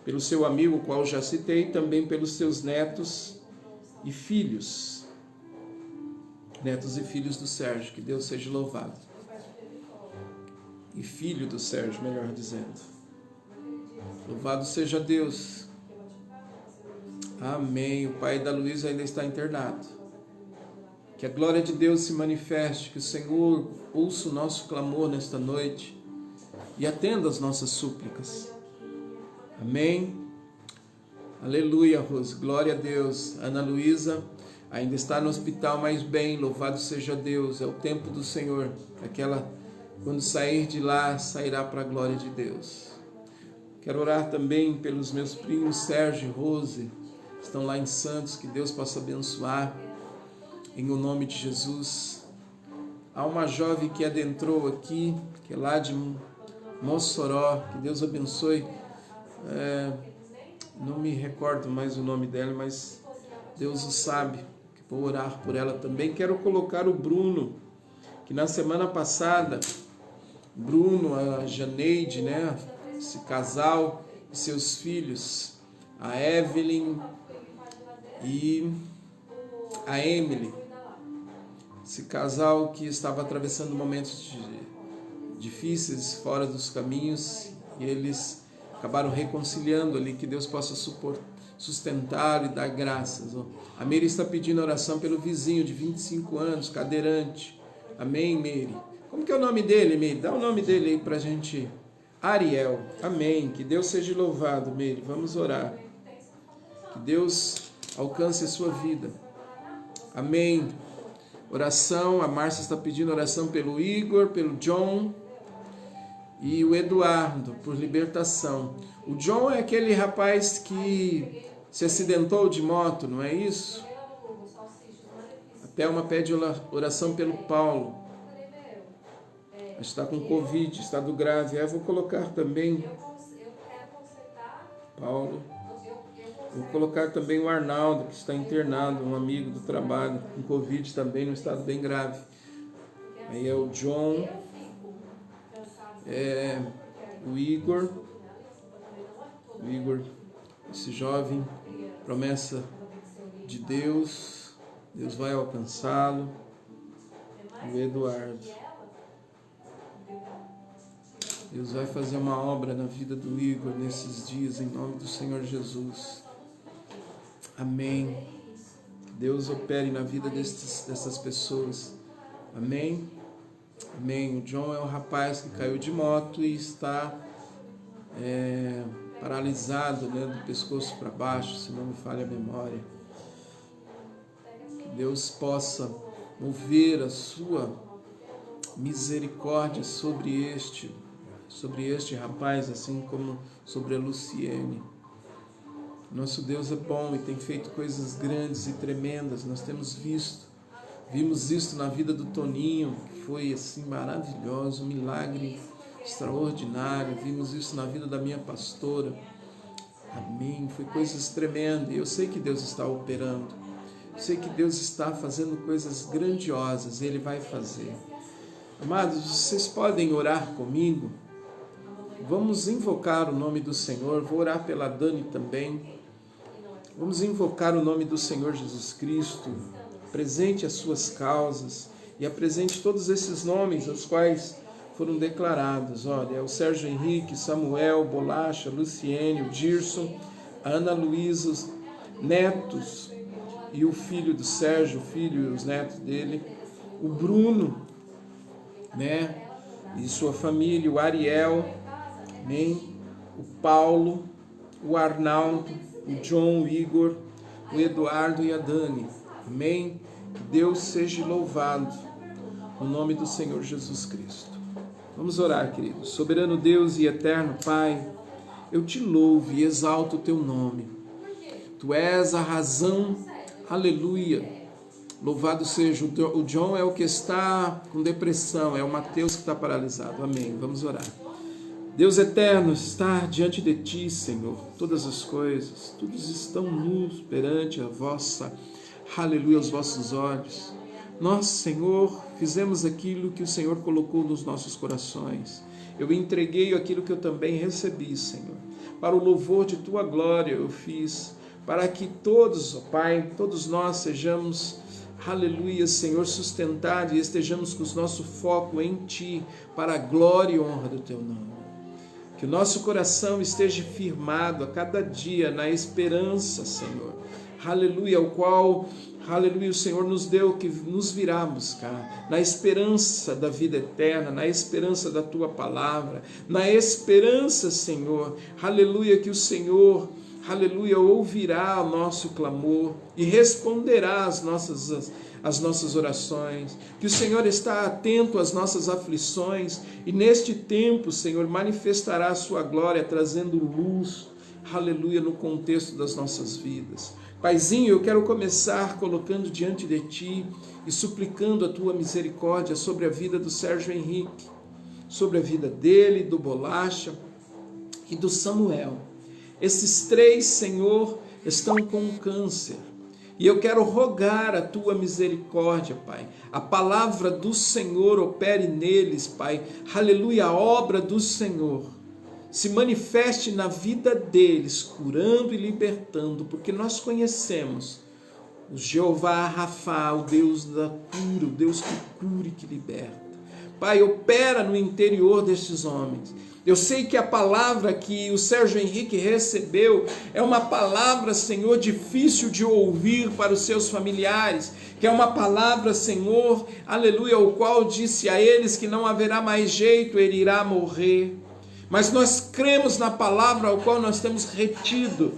pelo seu amigo, o qual já citei, também pelos seus netos e filhos. Netos e filhos do Sérgio, que Deus seja louvado. E filho do Sérgio, melhor dizendo. Louvado seja Deus. Amém. O pai da Luísa ainda está internado. Que a glória de Deus se manifeste, que o Senhor ouça o nosso clamor nesta noite e atenda as nossas súplicas. Amém. Aleluia, Rose. Glória a Deus. Ana Luísa, ainda está no hospital, mas bem, louvado seja Deus, é o tempo do Senhor, quando sair de lá, sairá para a glória de Deus. Quero orar também pelos meus primos Sérgio e Rose, que estão lá em Santos, que Deus possa abençoar, em o nome de Jesus. Há uma jovem que adentrou aqui, que é lá de Mossoró, que Deus abençoe, não me recordo mais o nome dela, mas Deus o sabe, que vou orar por ela também. Quero colocar o Bruno, que na semana passada, Bruno, a Janeide, né, esse casal e seus filhos, a Evelyn e a Emily, esse casal que estava atravessando momentos difíceis fora dos caminhos, e eles acabaram reconciliando ali, que Deus possa sustentar e dar graças. A Mary está pedindo oração pelo vizinho de 25 anos, cadeirante. Amém, Mary? Como que é o nome dele, Mary? Dá o nome dele aí pra gente. Ariel. Amém. Que Deus seja louvado, Mary. Vamos orar. Que Deus alcance a sua vida. Amém. Oração. A Márcia está pedindo oração pelo Igor, pelo John e o Eduardo, por libertação. O John é aquele rapaz que se acidentou de moto, não é isso? A Thelma pede oração pelo Paulo. Está com Covid, estado grave. Eu vou colocar também Paulo. Vou colocar também o Arnaldo, que está internado, um amigo do trabalho, com Covid também, num estado bem grave. Aí é o John, o Igor, esse jovem, promessa de Deus, Deus vai alcançá-lo. O Eduardo. Deus vai fazer uma obra na vida do Igor nesses dias, em nome do Senhor Jesus. Amém. Deus opere na vida dessas pessoas. Amém. Amém. O John é um rapaz que caiu de moto e está paralisado, né, do pescoço para baixo, se não me falha a memória. Que Deus possa mover a sua misericórdia sobre este rapaz, assim como sobre a Luciene. Nosso Deus é bom e tem feito coisas grandes e tremendas. Nós vimos isso na vida do Toninho, que foi assim maravilhoso, um milagre extraordinário. Vimos isso na vida da minha pastora. Amém. Foi coisas tremendas. E eu sei que Deus está operando. Eu sei que Deus está fazendo coisas grandiosas. Ele vai fazer. Amados, vocês podem orar comigo? Vamos invocar o nome do Senhor. Vou orar pela Dani também. Vamos invocar o nome do Senhor Jesus Cristo. Apresente as suas causas e apresente todos esses nomes, os quais foram declarados. Olha, é o Sérgio Henrique, Samuel, Bolacha, Luciene, o Dirson, a Ana Luísa, os netos e o filho do Sérgio, o filho e os netos dele, o Bruno, né, e sua família, o Ariel, amém, o Paulo, o Arnaldo, o John, o Igor, o Eduardo e a Dani, amém. Que Deus seja louvado no nome do Senhor Jesus Cristo. Vamos orar, queridos. Soberano Deus e eterno Pai, eu te louvo e exalto o teu nome. Tu és a razão, aleluia. Louvado seja. O John é o que está com depressão, é o Mateus que está paralisado. Amém. Vamos orar. Deus eterno, está diante de ti, Senhor, todas as coisas, todos estão nus perante a vossa, aleluia, os vossos olhos. Nós, Senhor, fizemos aquilo que o Senhor colocou nos nossos corações. Eu entreguei aquilo que eu também recebi, Senhor. Para o louvor de tua glória eu fiz, para que todos, ó Pai, todos nós sejamos, aleluia, Senhor, sustentados e estejamos com o nosso foco em ti, para a glória e honra do teu nome. Que o nosso coração esteja firmado a cada dia na esperança, Senhor. Aleluia, o qual, aleluia, o Senhor nos deu, que nos virá buscar. Na esperança da vida eterna, na esperança da Tua palavra, na esperança, Senhor, aleluia, que o Senhor, aleluia, ouvirá o nosso clamor e responderá às nossas orações, que o Senhor está atento às nossas aflições e neste tempo, Senhor, manifestará a sua glória trazendo luz, aleluia, no contexto das nossas vidas. Paizinho, eu quero começar colocando diante de Ti e suplicando a Tua misericórdia sobre a vida do Sérgio Henrique, sobre a vida dele, do Bolacha e do Samuel. Esses três, Senhor, estão com câncer. E eu quero rogar a Tua misericórdia, Pai. A palavra do Senhor opere neles, Pai. Aleluia, a obra do Senhor se manifeste na vida deles, curando e libertando, porque nós conhecemos o Jeová Rafa, o Deus da cura, o Deus que cura e que liberta. Pai, opera no interior destes homens. Eu sei que a palavra que o Sérgio Henrique recebeu é uma palavra, Senhor, difícil de ouvir para os seus familiares, que é uma palavra, Senhor, aleluia, o qual disse a eles que não haverá mais jeito, ele irá morrer. Mas nós cremos na palavra ao qual nós temos retido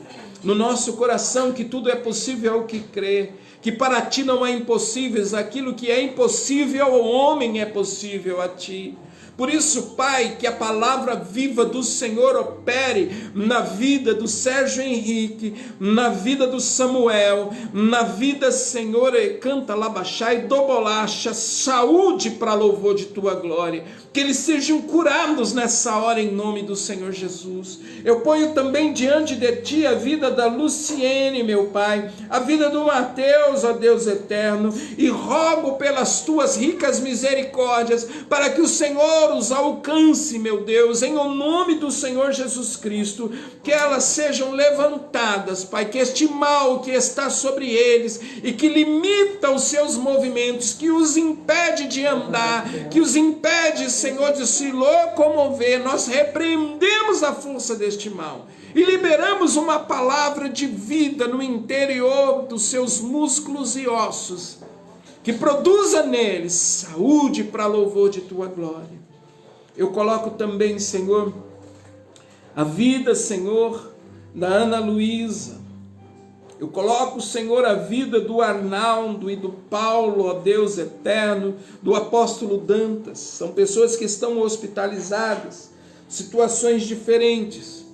no nosso coração que tudo é possível ao que crê, que para ti não há impossíveis, aquilo que é impossível ao homem é possível a ti. Por isso, Pai, que a palavra viva do Senhor opere na vida do Sérgio Henrique, na vida do Samuel, na vida, Senhor, canta Labachai, do Bolacha, saúde para louvor de Tua glória, que eles sejam curados nessa hora em nome do Senhor Jesus. Eu ponho também diante de Ti a vida da Luciene, meu Pai, a vida do Mateus, ó Deus eterno, e rogo pelas Tuas ricas misericórdias, para que o Senhor os alcance, meu Deus, em o nome do Senhor Jesus Cristo, que elas sejam levantadas, Pai, que este mal que está sobre eles e que limita os seus movimentos, que os impede de andar, que os impede, Senhor, de se locomover, nós repreendemos a força deste mal e liberamos uma palavra de vida no interior dos seus músculos e ossos, que produza neles saúde para louvor de Tua glória. Eu coloco também, Senhor, a vida, Senhor, da Ana Luísa. Eu coloco, Senhor, a vida do Arnaldo e do Paulo, ó Deus eterno, do apóstolo Dantas. São pessoas que estão hospitalizadas, situações diferentes.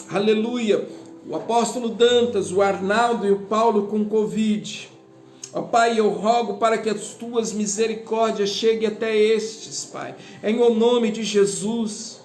Aleluia. O apóstolo Dantas, o Arnaldo e o Paulo com Covid. Ó Pai, eu rogo para que as Tuas misericórdias cheguem até estes, Pai, em o nome de Jesus,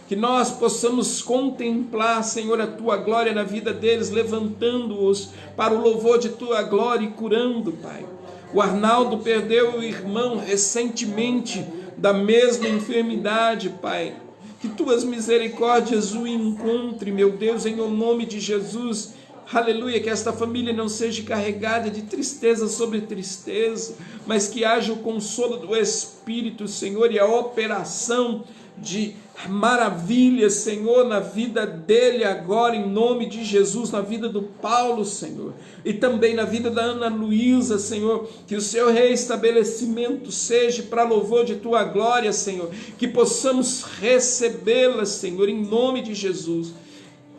que nós possamos contemplar, Senhor, a Tua glória na vida deles, levantando-os para o louvor de Tua glória e curando, Pai. O Arnaldo perdeu o irmão recentemente da mesma enfermidade, Pai, que Tuas misericórdias o encontrem, meu Deus, em o nome de Jesus. Aleluia, que esta família não seja carregada de tristeza sobre tristeza, mas que haja o consolo do Espírito, Senhor, e a operação de maravilhas, Senhor, na vida dele agora, em nome de Jesus, na vida do Paulo, Senhor, e também na vida da Ana Luísa, Senhor, que o seu reestabelecimento seja para louvor de Tua glória, Senhor, que possamos recebê-la, Senhor, em nome de Jesus,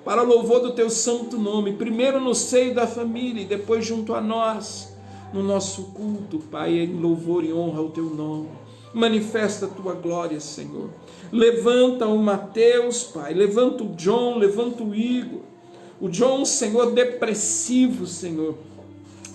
para louvor do Teu santo nome, primeiro no seio da família e depois junto a nós, no nosso culto, Pai, em louvor e honra ao Teu nome. Manifesta a Tua glória, Senhor. Levanta o Mateus, Pai, levanta o John, levanta o Igor. O John, Senhor, depressivo, Senhor,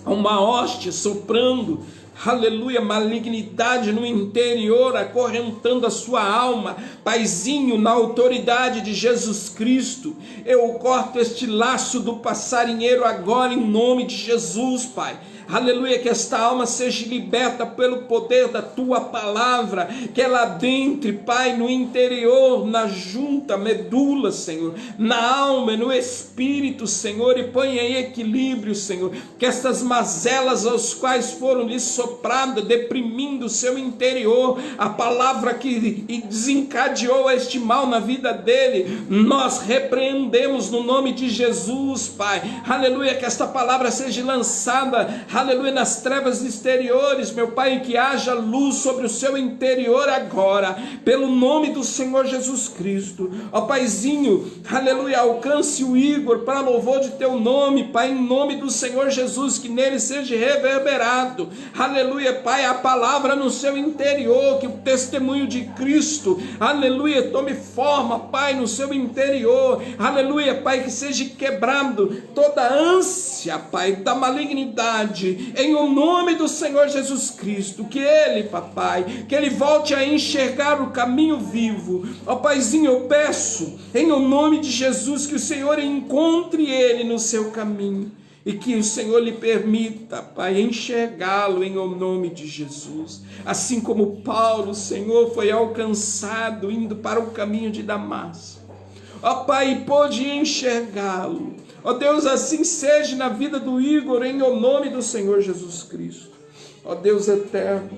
há uma hóstia soprando, aleluia, malignidade no interior, acorrentando a sua alma. Paizinho, na autoridade de Jesus Cristo, eu corto este laço do passarinheiro agora em nome de Jesus, Pai. Aleluia, que esta alma seja liberta pelo poder da Tua palavra, que ela adentre, Pai, no interior, na junta, medula, Senhor, na alma, no espírito, Senhor, e ponha em equilíbrio, Senhor, que estas mazelas aos quais foram lhe sopradas, deprimindo o seu interior, a palavra que desencadeou este mal na vida dele, nós repreendemos no nome de Jesus, Pai. Aleluia, que esta palavra seja lançada, aleluia, nas trevas exteriores, meu Pai, que haja luz sobre o seu interior agora, pelo nome do Senhor Jesus Cristo. Ó Paizinho, aleluia, alcance o Igor para louvor de teu nome, Pai, em nome do Senhor Jesus, que nele seja reverberado, aleluia, Pai, a palavra no seu interior, que o testemunho de Cristo, aleluia, tome forma, Pai, no seu interior, aleluia, Pai, que seja quebrado toda ânsia, Pai, da malignidade, em o nome do Senhor Jesus Cristo, que ele, papai, que ele volte a enxergar o caminho vivo. Ó Paizinho, eu peço, em o nome de Jesus, que o Senhor encontre ele no seu caminho, e que o Senhor lhe permita, Pai, enxergá-lo em o nome de Jesus. Assim como Paulo, Senhor, foi alcançado indo para o caminho de Damasco. Ó Pai, pôde enxergá-lo. Ó Deus, assim seja na vida do Igor, em o nome do Senhor Jesus Cristo. Ó Deus eterno,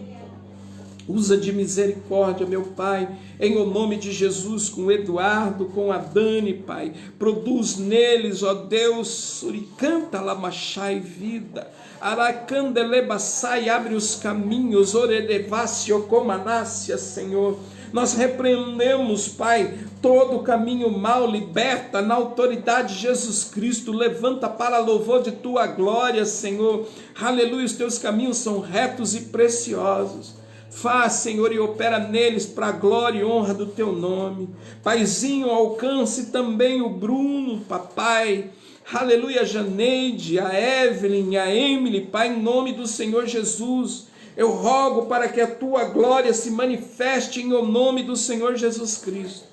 usa de misericórdia, meu Pai, em o nome de Jesus, com o Eduardo, com a Dani, Pai. Produz neles, ó Deus, suricanta lamachai vida. Aracandelebaçai, abre os caminhos, oredevácio comanácia, Senhor. Nós repreendemos, Pai, todo o caminho mal, liberta na autoridade de Jesus Cristo, levanta para louvor de tua glória, Senhor. Aleluia, os teus caminhos são retos e preciosos. Faz, Senhor, e opera neles para a glória e honra do teu nome. Paizinho, alcance também o Bruno, papai. Aleluia, a Janeide, a Evelyn, a Emily, Pai, em nome do Senhor Jesus. Eu rogo para que a tua glória se manifeste em o nome do Senhor Jesus Cristo.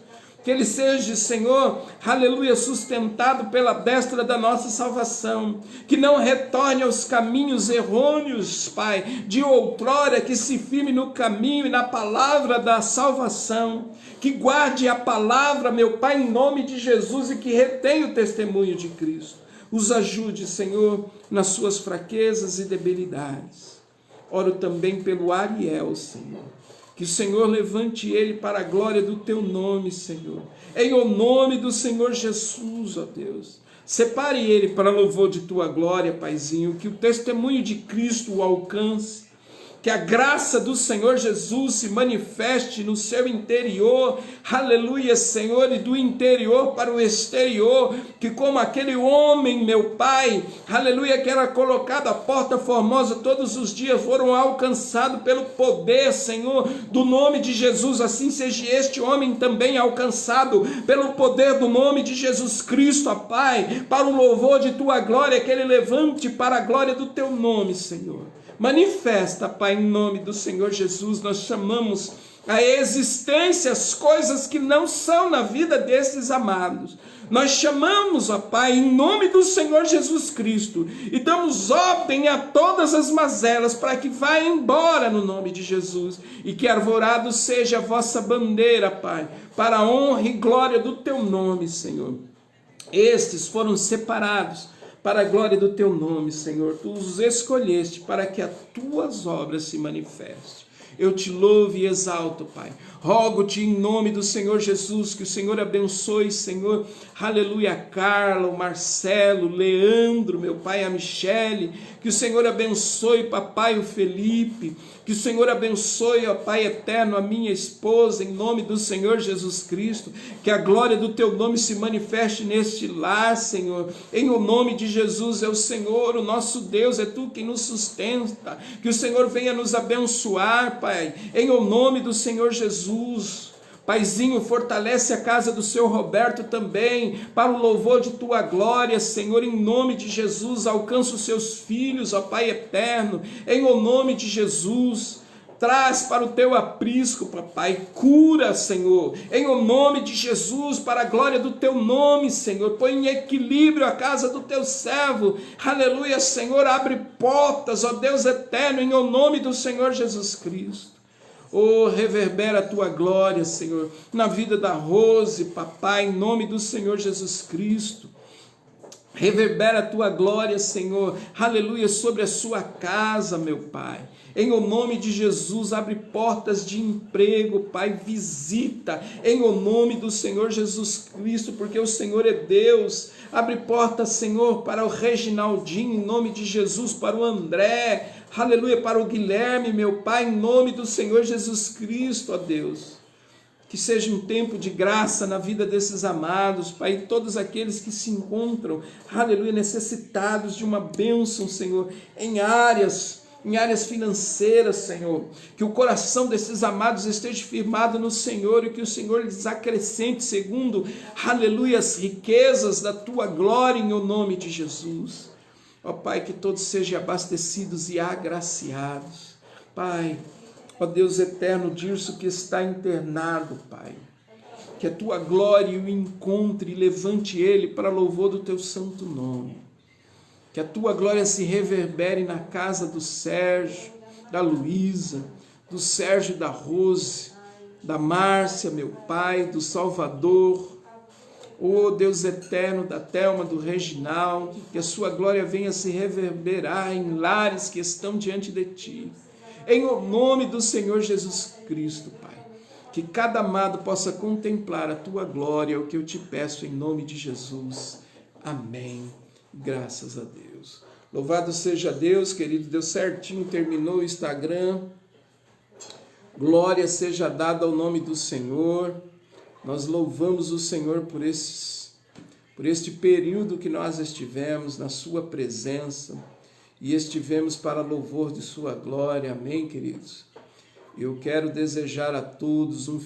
Que ele seja, Senhor, aleluia, sustentado pela destra da nossa salvação. Que não retorne aos caminhos errôneos, Pai, de outrora, que se firme no caminho e na palavra da salvação. Que guarde a palavra, meu Pai, em nome de Jesus, e que retenha o testemunho de Cristo. Os ajude, Senhor, nas suas fraquezas e debilidades. Oro também pelo Ariel, Senhor. Que o Senhor levante ele para a glória do teu nome, Senhor. Em o nome do Senhor Jesus, ó Deus. Separe ele para louvor de tua glória, Paizinho. Que o testemunho de Cristo o alcance. Que a graça do Senhor Jesus se manifeste no seu interior, aleluia, Senhor, e do interior para o exterior, que como aquele homem, meu Pai, aleluia, que era colocado à porta formosa todos os dias, foram alcançados pelo poder, Senhor, do nome de Jesus, assim seja este homem também alcançado pelo poder do nome de Jesus Cristo, ó Pai, para o louvor de tua glória, que ele levante para a glória do teu nome, Senhor. Manifesta, Pai, em nome do Senhor Jesus. Nós chamamos a existência as coisas que não são na vida desses amados. Nós chamamos, ó Pai, em nome do Senhor Jesus Cristo, e damos ordem a todas as mazelas para que vá embora no nome de Jesus, e que arvorado seja a vossa bandeira, Pai, para a honra e glória do teu nome, Senhor. Estes foram separados para a glória do teu nome, Senhor. Tu os escolheste para que as tuas obras se manifestem. Eu te louvo e exalto, Pai. Rogo-te em nome do Senhor Jesus, que o Senhor abençoe, Senhor, aleluia, a Carla, o Marcelo, o Leandro, meu Pai, a Michele, que o Senhor abençoe, papai, o Felipe, que o Senhor abençoe, ó Pai eterno, a minha esposa, em nome do Senhor Jesus Cristo, que a glória do teu nome se manifeste neste lar, Senhor, em o nome de Jesus. É o Senhor, o nosso Deus, é tu quem nos sustenta, que o Senhor venha nos abençoar, Pai, em o nome do Senhor Jesus. Paizinho, fortalece a casa do seu Roberto também, para o louvor de tua glória, Senhor, em nome de Jesus. Alcança os seus filhos, ó Pai eterno, em o nome de Jesus. Traz para o teu aprisco, papai, cura, Senhor, em o nome de Jesus, para a glória do teu nome, Senhor. Põe em equilíbrio a casa do teu servo, aleluia, Senhor. Abre portas, ó Deus eterno, em o nome do Senhor Jesus Cristo. Oh, reverbera a tua glória, Senhor, na vida da Rose, papai, em nome do Senhor Jesus Cristo. Reverbera a tua glória, Senhor, aleluia, sobre a sua casa, meu Pai. Em o nome de Jesus, abre portas de emprego, Pai, visita, em o nome do Senhor Jesus Cristo, porque o Senhor é Deus. Abre portas, Senhor, para o Reginaldinho, em nome de Jesus, para o André, aleluia, para o Guilherme, meu Pai, em nome do Senhor Jesus Cristo, ó Deus. Que seja um tempo de graça na vida desses amados, Pai, todos aqueles que se encontram, aleluia, necessitados de uma bênção, Senhor, em áreas financeiras, Senhor, que o coração desses amados esteja firmado no Senhor e que o Senhor lhes acrescente segundo, aleluia, as riquezas da tua glória em o nome de Jesus. Ó Pai, que todos sejam abastecidos e agraciados, Pai. Ó Deus eterno, Dirso que está internado, Pai, que a tua glória o encontre e levante ele para louvor do teu santo nome. Que a tua glória se reverbere na casa do Sérgio, da Luísa, do Sérgio e da Rose, da Márcia, meu Pai, do Salvador. Ó Deus eterno, da Thelma, do Reginaldo, que a sua glória venha se reverberar em lares que estão diante de ti. Em o nome do Senhor Jesus Cristo, Pai, que cada amado possa contemplar a tua glória, é o que eu te peço em nome de Jesus. Amém. Graças a Deus. Louvado seja Deus, querido. Deu certinho, terminou o Instagram. Glória seja dada ao nome do Senhor. Nós louvamos o Senhor por este período que nós estivemos na sua presença. E estivemos para louvor de sua glória, amém, queridos? Eu quero desejar a todos um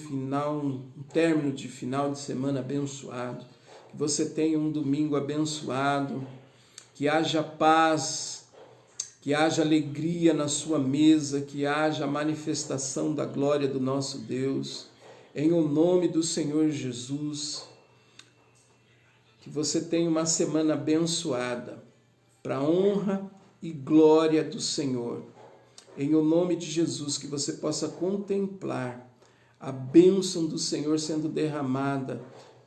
término de final de semana abençoado, que você tenha um domingo abençoado, que haja paz, que haja alegria na sua mesa, que haja a manifestação da glória do nosso Deus, em o nome do Senhor Jesus, que você tenha uma semana abençoada, para a honra e glória do Senhor, em o nome de Jesus, que você possa contemplar a bênção do Senhor sendo derramada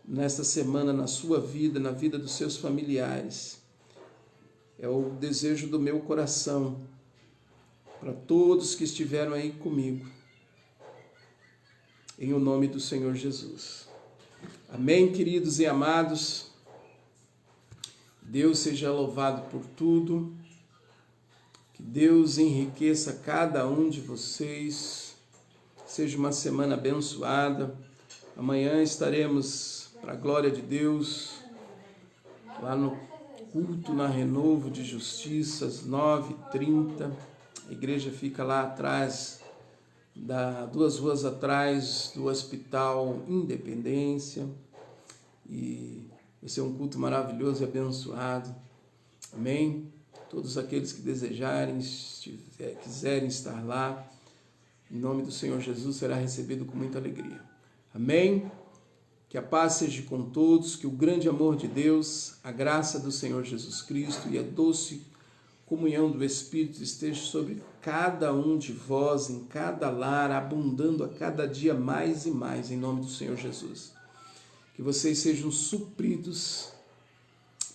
nesta semana na sua vida, na vida dos seus familiares. É o desejo do meu coração para todos que estiveram aí comigo, em o nome do Senhor Jesus. Amém, queridos e amados. Deus seja louvado por tudo. Que Deus enriqueça cada um de vocês. Seja uma semana abençoada. Amanhã estaremos, para a glória de Deus, lá no culto na Renovo de Justiça, às 9h30. A igreja fica lá atrás, 2 ruas atrás do Hospital Independência. E vai ser um culto maravilhoso e abençoado. Amém? Todos aqueles que desejarem, quiserem estar lá, em nome do Senhor Jesus, será recebido com muita alegria. Amém? Que a paz seja com todos, que o grande amor de Deus, a graça do Senhor Jesus Cristo e a doce comunhão do Espírito esteja sobre cada um de vós, em cada lar, abundando a cada dia mais e mais, em nome do Senhor Jesus. Que vocês sejam supridos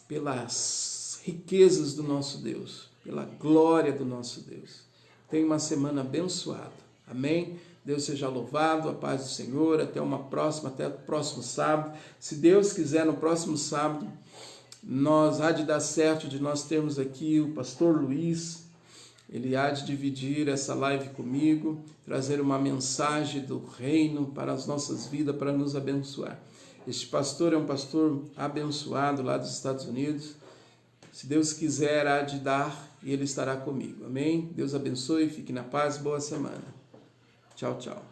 pelas riquezas do nosso Deus, pela glória do nosso Deus. Tenha uma semana abençoada. Amém? Deus seja louvado, a paz do Senhor, até o próximo sábado. Se Deus quiser, no próximo sábado, há de dar certo de nós termos aqui o pastor Luiz. Ele há de dividir essa live comigo, trazer uma mensagem do reino para as nossas vidas, para nos abençoar. Este pastor é um pastor abençoado lá dos Estados Unidos. Se Deus quiser, há de dar e ele estará comigo. Amém? Deus abençoe, fique na paz, boa semana. Tchau, tchau.